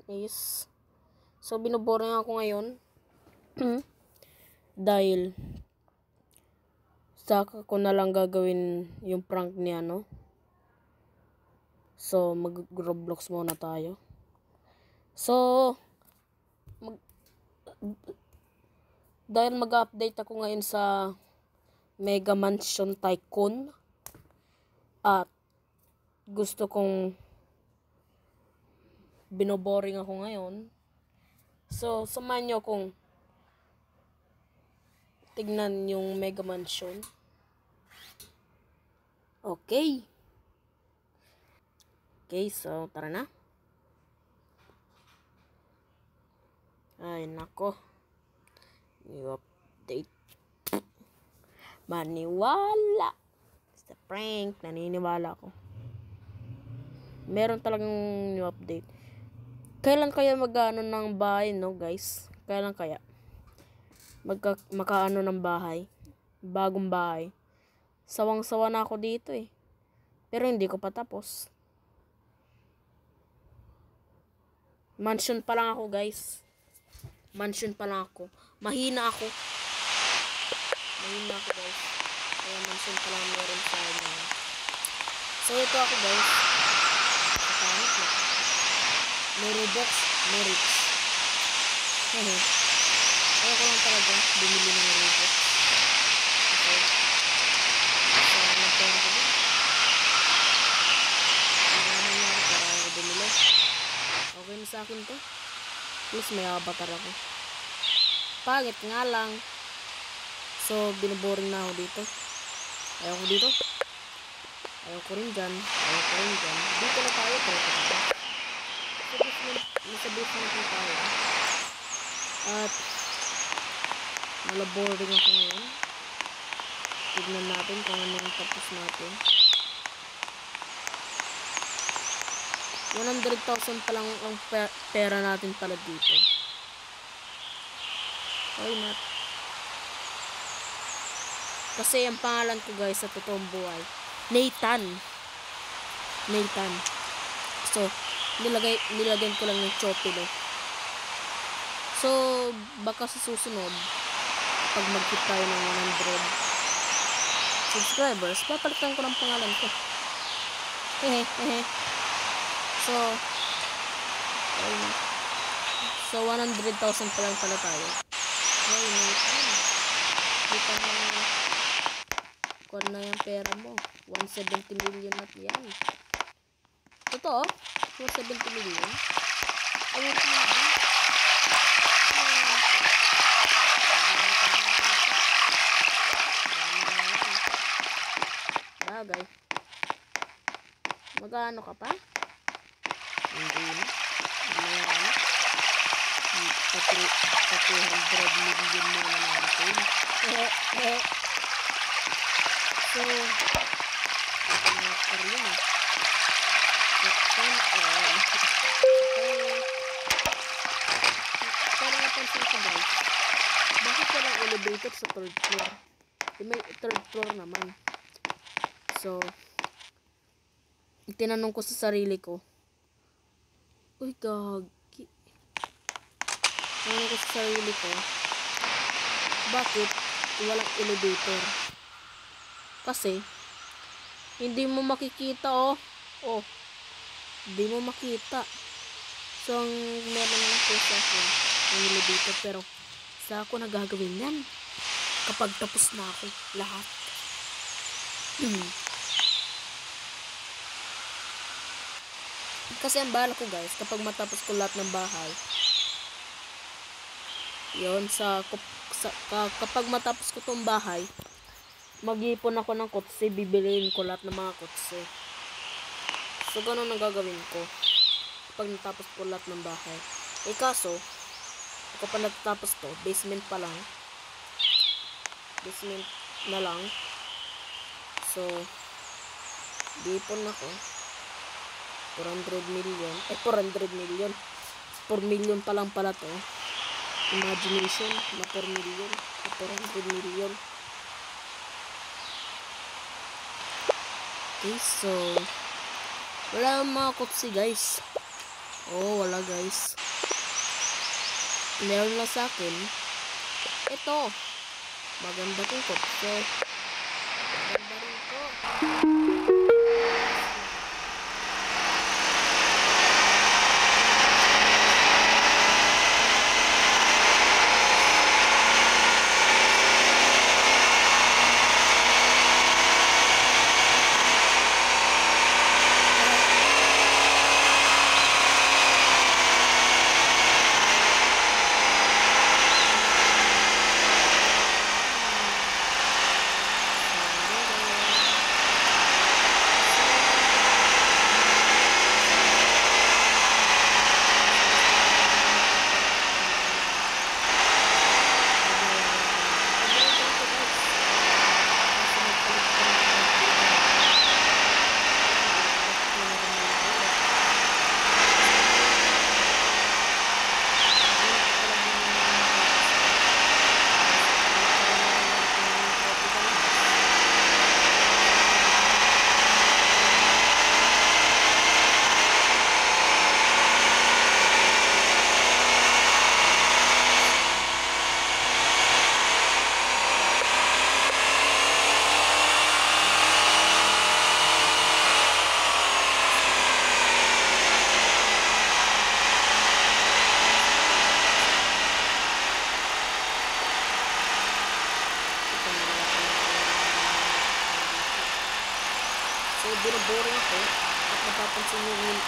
is, so binoboring ako ngayon. Dahil, saka ko na lang gagawin yung prank niya, no? So, mag-Roblox muna tayo. So, dahil mag-update ako ngayon sa Mega Mansion Tycoon. At, gusto kong binoboring ako ngayon. So, samahan nyo kung tignan yung Mega Mansion. Okay. Okay, so tara na. Ay, nako. New update. Maniwala. It's a prank. Naniniwala ako. Meron talagang new update. Kailan kaya mag-ano ng bahay, no, guys? Kailan kaya? Makaano ng bahay. Bagong bahay. Sawang-sawa na ako dito eh. Pero hindi ko pa tapos. Mansion pa lang ako, guys. Mansion pa lang ako. Mahina ako. Mahina ako, guys. Kaya mansion pa lang meron sa akin. So, ito ako, guys. Kapangit na. No Robux, no rich. Ayaw ko lang talaga bumili ng Robux. Okay. So, nagpera ko din. Ano nga ako para ako bumili. Okay na sa akin to. Plus may avatar ako. Pangit nga lang. So, binaboring na ako dito. Ayaw ko dito. Ayaw ko rin dyan. Ayaw ko rin dyan. Dito na tayo. Nasa basement na tayo. At malaboring ako ngayon. Tignan natin kung ano yung tapos natin. 100,000 pa lang ang pera natin pala dito. Why not? Kasi ang pangalan ko, guys, sa totoong buhay, Nathan. Nathan. So, nilagyan ko lang ng Chopilo. So, baka sa susunod, pag mag-hit tayo ng 100 subscribers, papalitan ko ng pangalan ko. So 100,000 pa lang pala tayo. Ay, Nathan. Kita mo kung na yung pera mo. 170 million at yan. Totoo? 170 million? Ayun ko na. Bagay. Magano ka pa? Hindi na. Mayroon na. 200 million mo na natin. So, ito na pa rin eh. Para napansin ko, guys, bakit walang elevator sa third floor? May third floor naman. So, tinanong ko sa sarili ko, uy, gagi. Tinanong ko sa sarili ko, bakit walang elevator? Kasi, hindi mo makikita, oh. Oh, hindi mo makita. So, ang meron lang po sa akin, ang elevator, pero sa ako na gagawin yan kapag tapos na ako lahat. Kasi ang bala ko, guys, kapag matapos ko lahat ng bahay, yun, kapag matapos ko tong bahay, mag-ipon ako ng kotse, bibiliin ko lahat ng mga kotse. So, ganun ang gagawin ko kapag natapos ko lahat ng bahay. Eh, kaso, kapag natapos to, basement pa lang. Basement na lang. So, di-ipon ako. 400 million. 400 million. 4 million pa lang pala to. Imagination na 4 million. 400 million. Okay, so wala mga kotse, guys. Oh, wala guys. Meron lang sa akin. Ito. Maganda kong kotse. Maganda rin to. So, binaboring ako at napapansin nyo yun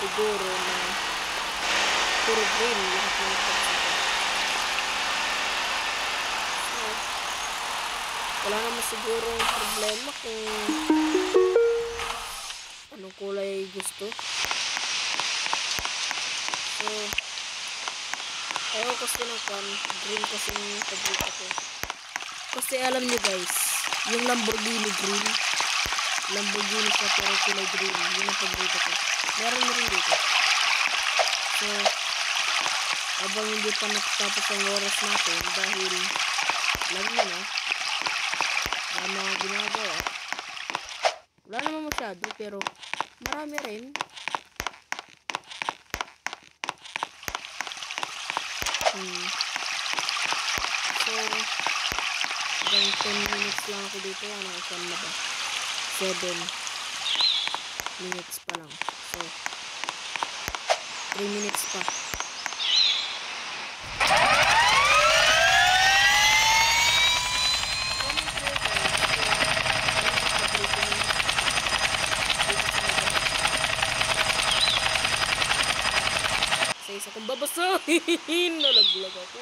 siguro na puro green lahat ng text ko. So, wala naman siguro problema kung anong kulay gusto. So, ayaw kasi ng green kasi yung paborito ko. Kasi alam nyo guys, yung Lamborghini green, Lamborghini sa pero kulay green, yun ang paborito ko. Meron na rin dito. So, habang hindi pa natatapos ang oras natin dahil lagi na wala mga ginagawa. Wala naman masyado pero marami rin. So, hanggang 10 minutes lang ako dito. Ano saan na ba? 7 minutes pa lang. So, 3 minutes pa. Sa isa kong babasahin. Nalaglag ako.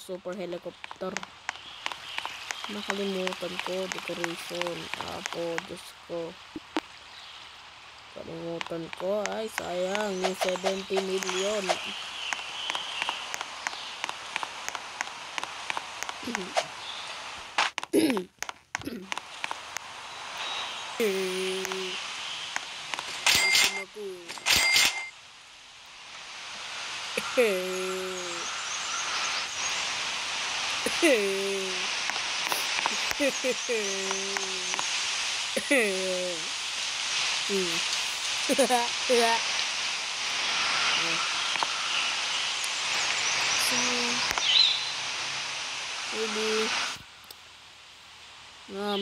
Super helicopter. Nakalimutan ko. Decoration. Apo, Diyos ko. Kalimutan ko. Ay, sayang. Yung 70 million. So, maybe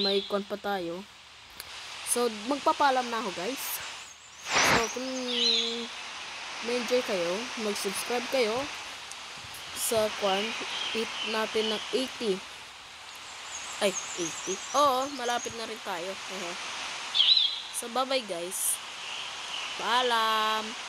may kon pa tayo. So, magpapalam na ako guys. So, kung may-enjoy kayo, mag-subscribe kayo sa hit natin ng 80. Ay, 80. Oo, malapit na rin tayo. So, bye-bye guys. Paalam!